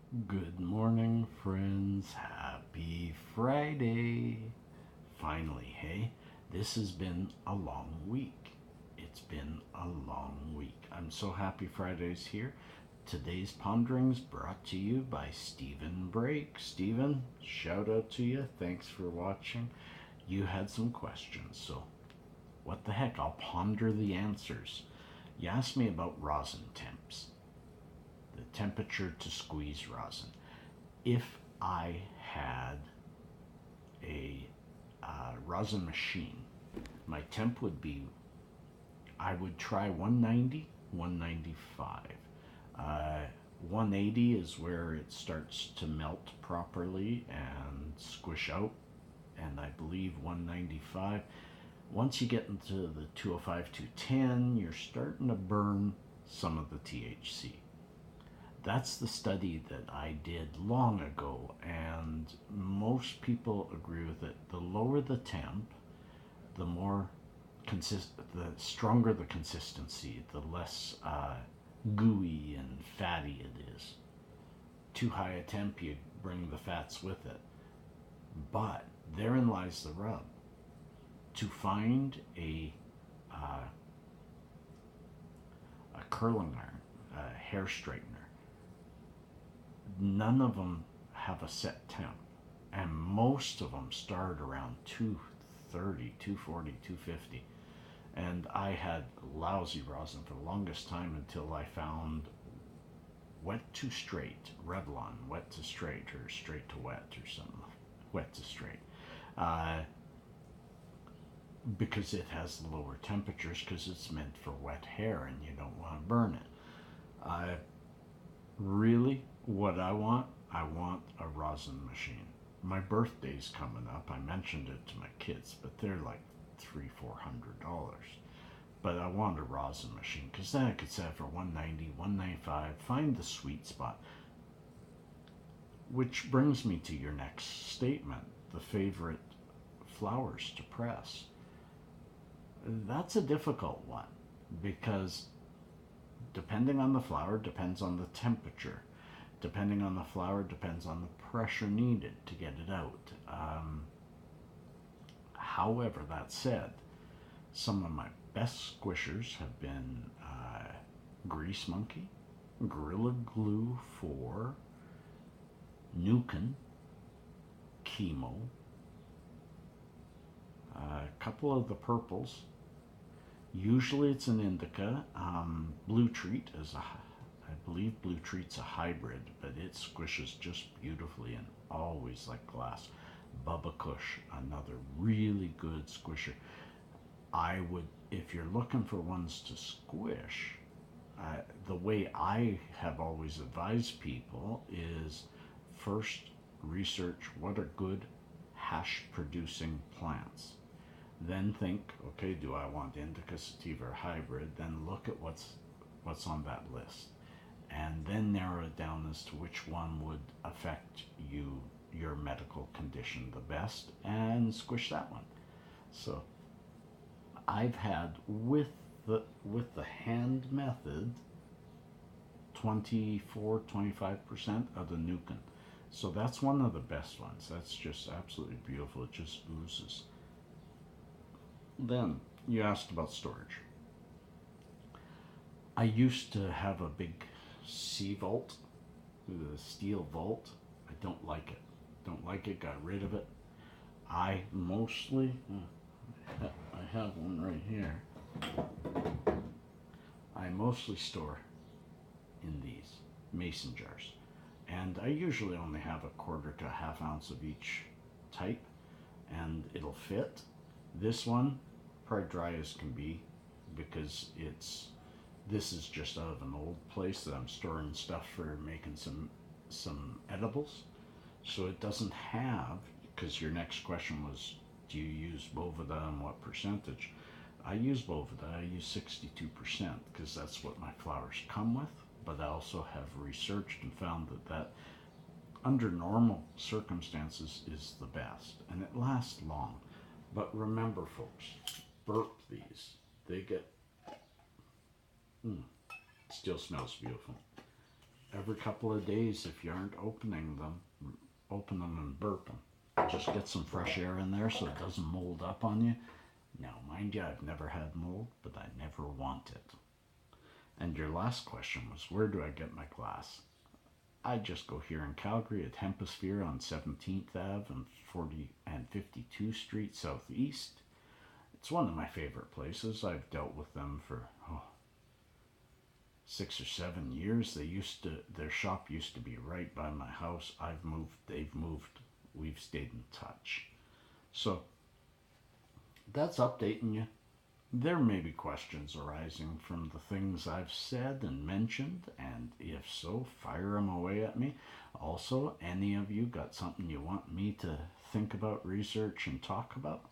Good morning, friends. Happy Friday. Finally, hey? This has been a long week. It's been a long week. I'm so happy Friday's here. Today's Ponderings brought to you by Stephen Brake. Stephen, shout out to you. Thanks for watching. You had some questions, so what the heck? I'll ponder the answers. You asked me about rosin temps, the temperature to squeeze rosin. If I had a rosin machine, my temp would be, I would try 190, 195. Uh, 180 is where it starts to melt properly and squish out, and I believe 195. Once you get into the 205, 210, you're starting to burn some of the THC. That's the study that I did long ago, and most people agree with it. The lower the temp, the more the stronger the consistency, the less gooey and fatty it is. Too high a temp, you bring the fats with it. But therein lies the rub. To find a curling iron, a hair straightener, none of them have a set temp, and most of them start around 230, 240, 250. And I had lousy rosin for the longest time until I found wet to straight, Revlon, wet to straight, or straight to wet, or something, wet to straight. Uh, because it has lower temperatures, because it's meant for wet hair and you don't want to burn it. Really, what I want a rosin machine. My birthday's coming up. I mentioned it to my kids, but they're like $300-400. But I want a rosin machine because then I could set it for 190, 195. Find the sweet spot. Which brings me to your next statement: the favorite flowers to press. That's a difficult one because depending on the flower depends on the temperature. Depending on the flower depends on the pressure needed to get it out. However, that said, some of my best squishers have been Grease Monkey, Gorilla Glue 4, Nukin, Chemo, a couple of the purples. Usually it's an indica. Blue Treat is I believe Blue Treat's a hybrid, but it squishes just beautifully and always like glass. Bubba Kush, another really good squisher. I would, if you're looking for ones to squish, the way I have always advised people is first research what are good hash producing plants. Then think, okay, do I want indica, sativa, or hybrid? Then look at what's on that list, and then narrow it down as to which one would affect your medical condition the best, and squish that one. So I've had with the hand method 24-25% of the Nukin. So that's one of the best ones. That's just absolutely beautiful. It just oozes. Then you asked about storage. I used to have a big C vault, the steel vault. I don't like it. Don't like it. Got rid of it. I mostly, I have one right here. I mostly store in these mason jars, and I usually only have a quarter to a half ounce of each type, and it'll fit. This one, probably dry as can be, because this is just out of an old place that I'm storing stuff for making some edibles. So it doesn't have, because your next question was, do you use Boveda and what percentage? I use Boveda. I use 62% because that's what my flowers come with. But I also have researched and found that under normal circumstances is the best, and it lasts long. But remember, folks, burp these. They get, still smells beautiful. every couple of days, if you aren't opening them, open them and burp them. Just get some fresh air in there so it doesn't mold up on you. Now, mind you, I've never had mold, but I never want it. And your last question was, where do I get my glass? I just go here in Calgary at Hemisphere on 17th Ave and 40 and 52 Street Southeast. It's one of my favorite places. I've dealt with them for 6 or 7 years. Their shop used to be right by my house. I've moved, they've moved, we've stayed in touch. So that's updating you. There may be questions arising from the things I've said and mentioned, and if so, fire them away at me. Also, any of you got something you want me to think about, research, and talk about?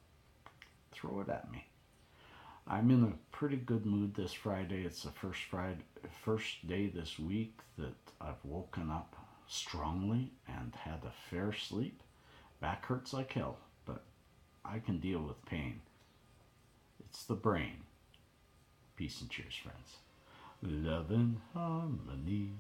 Throw it at me. I'm in a pretty good mood this Friday. It's the first day this week that I've woken up strongly and had a fair sleep. Back hurts like hell, but I can deal with pain. It's the brain. Peace and cheers, friends. Love and harmony.